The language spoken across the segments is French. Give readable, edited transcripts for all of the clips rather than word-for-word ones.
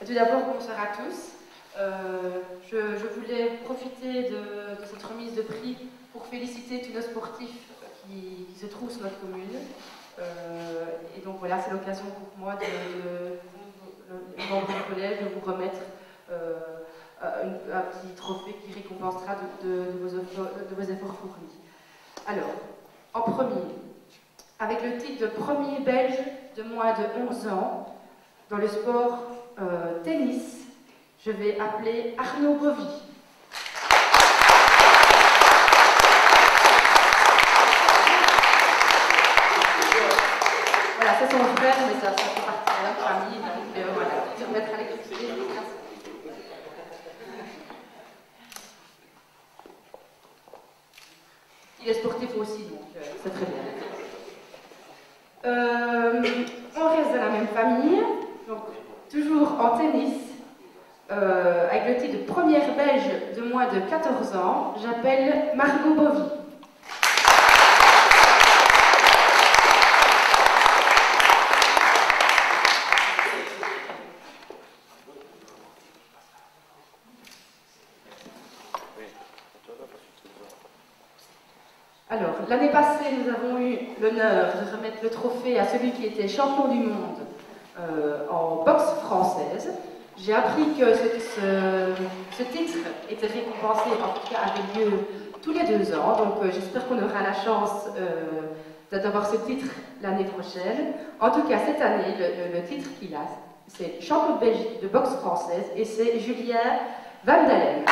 Tout d'abord, bonsoir à tous. Je voulais profiter de cette remise de prix pour féliciter tous nos sportifs qui se trouvent sur notre commune. Et donc voilà, c'est l'occasion pour moi, les membres du collège, de vous remettre un petit trophée qui récompensera de vos efforts fournis. Alors, en premier, avec le titre de premier belge de moins de 11 ans dans le sport tennis, je vais appeler Arnaud Bovy. Voilà, c'est son frère, mais ça fait partie de la famille, donc voilà, je vais remettre à l'électricité. Il est sportif aussi, donc c'est très bien. On reste dans la même famille, donc toujours en tennis, avec le titre de première belge de moins de 14 ans, j'appelle Margot Bovy. Alors, l'année passée, nous avons eu l'honneur de remettre le trophée à celui qui était champion du monde en boxe française. J'ai appris que ce titre était récompensé, en tout cas avait lieu tous les 2 ans, donc j'espère qu'on aura la chance d'avoir ce titre l'année prochaine. En tout cas, cette année, le titre qu'il a, c'est champion de Belgique de boxe française et c'est Julien Van Dalen.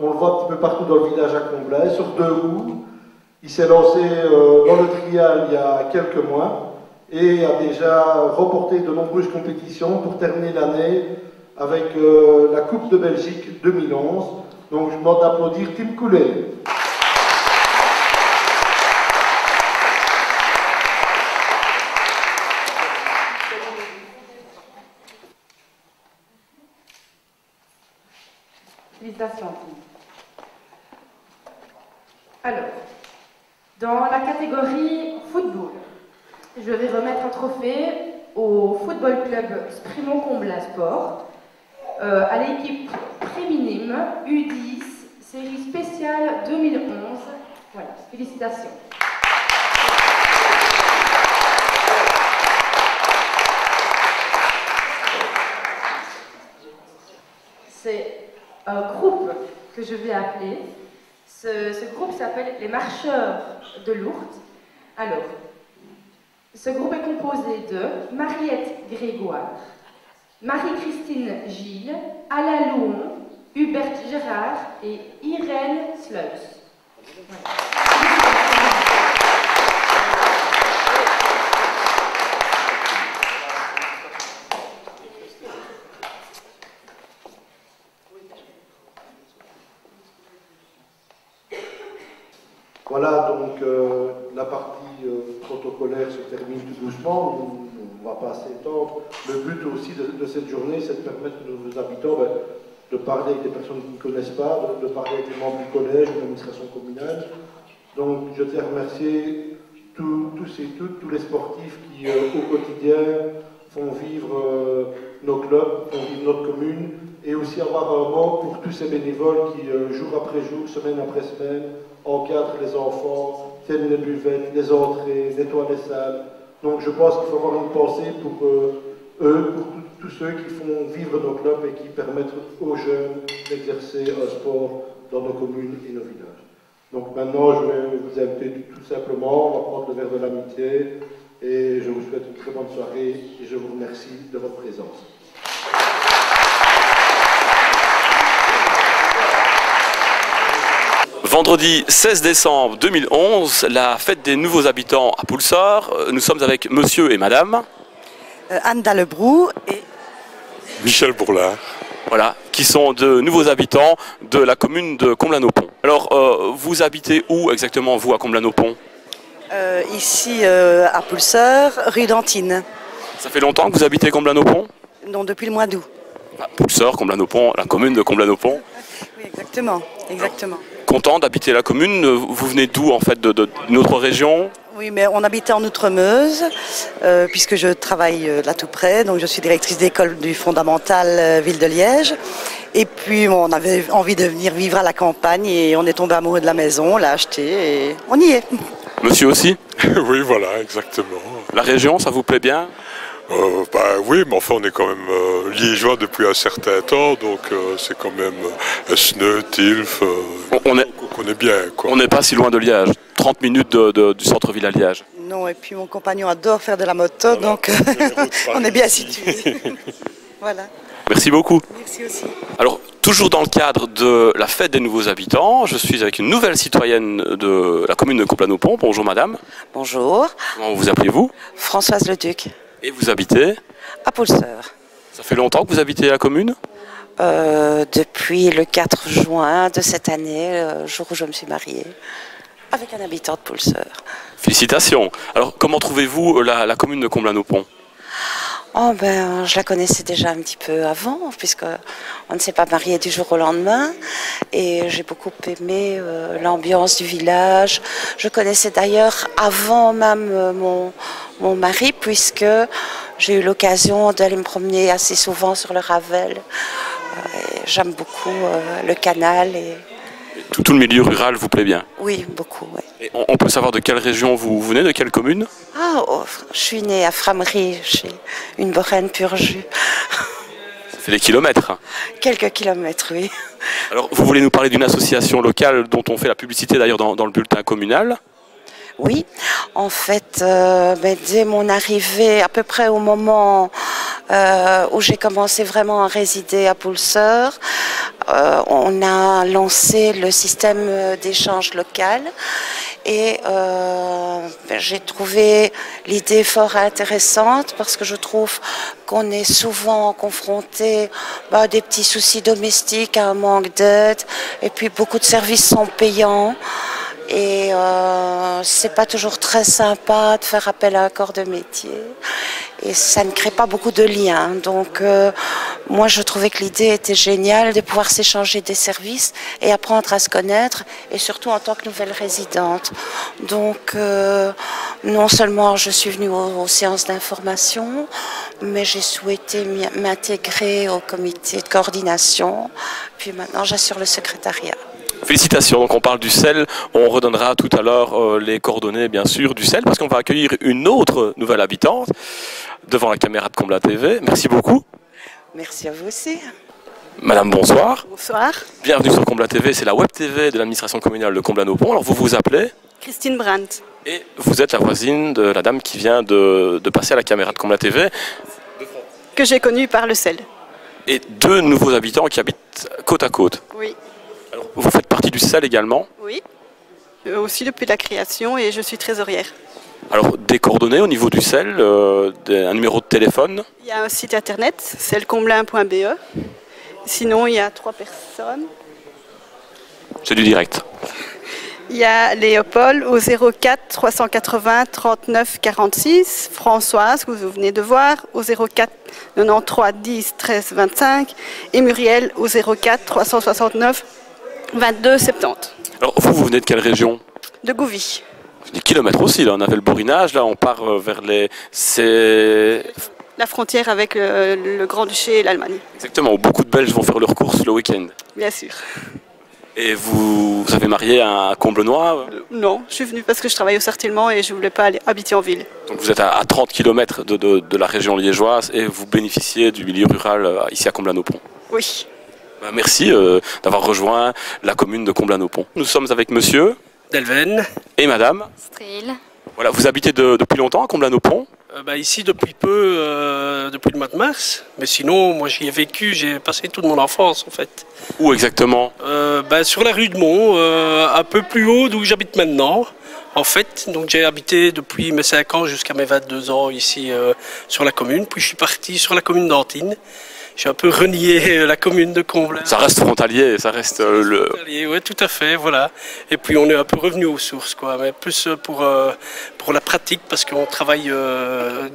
On le voit un petit peu partout dans le village à Comblain, sur 2 roues. Il s'est lancé dans le trial il y a quelques mois et a déjà remporté de nombreuses compétitions pour terminer l'année avec la Coupe de Belgique 2011. Donc je demande d'applaudir Tim Coulet. Félicitations. Alors, dans la catégorie football, je vais remettre un trophée au Football Club Sprimont-Comblain Sport, à l'équipe préminime U10, série spéciale 2011. Voilà, félicitations. C'est un groupe que je vais appeler. Ce groupe s'appelle les Marcheurs de Lourdes. Alors, ce groupe est composé de Mariette Grégoire, Marie-Christine Gilles, Alain Louon, Hubert Gérard et Irène Sleus. Voilà. Voilà, donc la partie protocolaire se termine tout doucement, on ne va pas s'étendre. Le but aussi de cette journée, c'est de permettre à nos habitants de parler avec des personnes qui ne connaissent pas, de parler avec les membres du collège, de l'administration communale. Donc je tiens à remercier tous les sportifs qui au quotidien font vivre nos clubs, font vivre notre commune, et aussi avoir un mot pour tous ces bénévoles qui, jour après jour, semaine après semaine, encadrent les enfants, tiennent les buvettes, les entrées, nettoient les salles. Donc je pense qu'il faut avoir une pensée pour eux, pour tous ceux qui font vivre nos clubs et qui permettent aux jeunes d'exercer un sport dans nos communes et nos villages. Donc maintenant, je vais vous inviter tout simplement, on va prendre le verre de l'amitié et je vous souhaite une très bonne soirée et je vous remercie de votre présence. Vendredi 16 décembre 2011, la fête des nouveaux habitants à Poulsard. Nous sommes avec monsieur et madame Anne Dallebrou et Michel Bourlard. Voilà, qui sont de nouveaux habitants de la commune de Comblain-au-Pont. Alors, vous habitez où exactement, vous, à Comblain-au-Pont? Ici à Poulsard, rue d'Antine. Ça fait longtemps que vous habitez Comblain-au-Pont? Non, depuis le mois d'août. Poulseur, Comblain-au-Pont, la commune de Comblain-au-Pont. Oui, exactement, exactement. Content d'habiter la commune. Vous venez d'où en fait, de notre région? Oui, mais on habitait en Outre-Meuse, puisque je travaille là tout près, donc je suis directrice d'école du fondamental Ville de Liège. Et puis on avait envie de venir vivre à la campagne et on est tombé amoureux de la maison, on l'a acheté et on y est. Monsieur aussi? Oui, voilà, exactement. La région, ça vous plaît bien? Oui, mais enfin, on est quand même liégeois depuis un certain temps, donc c'est quand même Esneux, Tilf, On connaît bien, quoi. On n'est pas si loin de Liège. 30 minutes du centre-ville à Liège. Non, et puis mon compagnon adore faire de la moto, voilà. Donc on est bien situés. Voilà. Merci beaucoup. Merci aussi. Alors, toujours dans le cadre de la fête des nouveaux habitants, je suis avec une nouvelle citoyenne de la commune de Comblain-au-Pont. Bonjour madame. Bonjour. Comment vous appelez-vous? Françoise Leduc. Et vous habitez? À Poulseur. Ça fait longtemps que vous habitez à la commune? Depuis le 4 juin de cette année, le jour où je me suis mariée, avec un habitant de Poulseur. Félicitations. Alors, comment trouvez-vous la commune de Comblain-au-Pont? Oh ben, je la connaissais déjà un petit peu avant, puisque on ne s'est pas marié du jour au lendemain. Et j'ai beaucoup aimé l'ambiance du village. Je connaissais d'ailleurs avant même mon mari, puisque j'ai eu l'occasion d'aller me promener assez souvent sur le Ravel. J'aime beaucoup le canal. Tout le milieu rural vous plaît bien? Oui, beaucoup, oui. Et on peut savoir de quelle région vous venez, de quelle commune? Je suis née à Frameries, chez une Boraine pur jus. Ça fait des kilomètres. Quelques kilomètres, oui. Alors, vous voulez nous parler d'une association locale dont on fait la publicité d'ailleurs dans le bulletin communal? Oui, en fait, dès mon arrivée, à peu près au moment où j'ai commencé vraiment à résider à Poulseur, on a lancé le système d'échange local et j'ai trouvé l'idée fort intéressante parce que je trouve qu'on est souvent confronté à des petits soucis domestiques, à un manque d'aide et puis beaucoup de services sont payants. Et c'est pas toujours très sympa de faire appel à un corps de métier et ça ne crée pas beaucoup de liens. Donc moi je trouvais que l'idée était géniale de pouvoir s'échanger des services et apprendre à se connaître et surtout en tant que nouvelle résidente. Donc non seulement je suis venue aux séances d'information, mais j'ai souhaité m'intégrer au comité de coordination. Puis maintenant j'assure le secrétariat. Félicitations, donc on parle du sel, on redonnera tout à l'heure les coordonnées bien sûr du sel parce qu'on va accueillir une autre nouvelle habitante devant la caméra de Comblain TV. Merci beaucoup. Merci à vous aussi. Madame, bonsoir. Bonsoir. Bienvenue sur Comblain TV, c'est la web TV de l'administration communale de Comblain-au-Pont. Alors vous vous appelez? Christine Brandt. Et vous êtes la voisine de la dame qui vient de passer à la caméra de Comblain TV. Que j'ai connue par le sel. Et deux nouveaux habitants qui habitent côte à côte. Oui. Alors, vous faites partie du sel également? Oui. Aussi depuis la création et je suis trésorière. Alors, des coordonnées au niveau du sel, un numéro de téléphone? Il y a un site internet, selcomblain.be. Sinon, il y a 3 personnes. C'est du direct. Il y a Léopold au 04 380 39 46, Françoise, que vous venez de voir, au 04 93 10 13 25, et Muriel au 04 369 22 70. Alors, vous venez de quelle région? De Gouvy. Des kilomètres aussi, là, on avait le borinage, là on part vers la frontière avec le Grand-Duché et l'Allemagne. Exactement, où beaucoup de Belges vont faire leurs courses le week-end. Bien sûr. Et vous avez marié à Comblenois? Non, je suis venue parce que je travaille au Sartillement et je ne voulais pas aller habiter en ville. Donc vous êtes à 30 km de la région liégeoise et vous bénéficiez du milieu rural ici à Comblain-au-Pont? Oui. Merci d'avoir rejoint la commune de Comblain-au-Pont. Nous sommes avec monsieur Delven. Et madame Stril. Voilà, vous habitez depuis longtemps à Comblain-au-Pont? Ici depuis peu, depuis le mois de mars. Mais sinon, moi j'y ai vécu, j'ai passé toute mon enfance en fait. Où exactement? Sur la rue de Mont, un peu plus haut d'où j'habite maintenant. En fait, donc j'ai habité depuis mes 5 ans jusqu'à mes 22 ans ici sur la commune. Puis je suis parti sur la commune d'Antine. j'ai un peu renié la commune de Comblain. Ça reste frontalier, ça reste Oui, tout à fait, voilà. Et puis on est un peu revenu aux sources, quoi, mais plus pour la pratique, parce qu'on travaille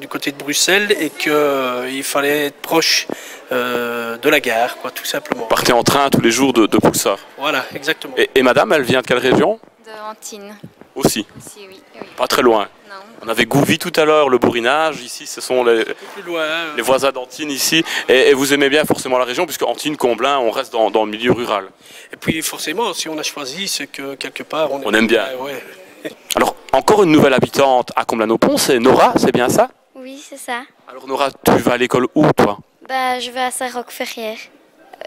du côté de Bruxelles et qu'il fallait être proche de la gare, quoi, tout simplement. Partez en train tous les jours de Pulsar. Voilà, exactement. Et madame, elle vient de quelle région? De Antine. Aussi. Aussi, oui. Pas très loin. Non. On avait Gouvy tout à l'heure, le bourrinage. Ici, ce sont les voisins d'Antine ici. Et vous aimez bien forcément la région, puisque Antine, Comblain, on reste dans le milieu rural. Et puis forcément, si on a choisi, c'est que quelque part on aime bien. Ouais. Alors, encore une nouvelle habitante à Comblain-au-Pont, c'est Nora, c'est bien ça? Oui, c'est ça. Alors Nora, tu vas à l'école où, toi? Bah, je vais à Saint-Roch-Ferrières.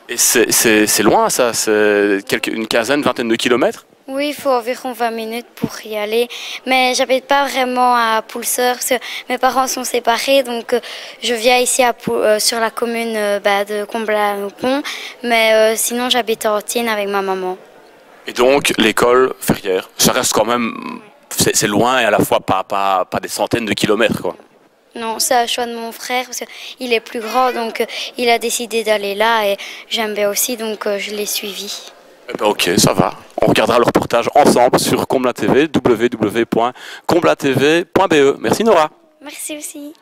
Et c'est loin, ça? C'est une quinzaine, vingtaine de kilomètres? Oui, il faut environ 20 minutes pour y aller. Mais j'habite pas vraiment à Poulseur, parce que mes parents sont séparés, donc je viens ici sur la commune de Comblain-au-Pont. Mais sinon, j'habite à Antine avec ma maman. Et donc, l'école Ferrières, ça reste quand même... C'est loin et à la fois pas des centaines de kilomètres, quoi. Non, c'est un choix de mon frère, parce qu'il est plus grand, donc il a décidé d'aller là, et j'aime bien aussi, donc je l'ai suivi. Eh ben ok, ça va. On regardera le reportage ensemble sur Comblain TV, www.comblaintv.be. Merci Nora. Merci aussi.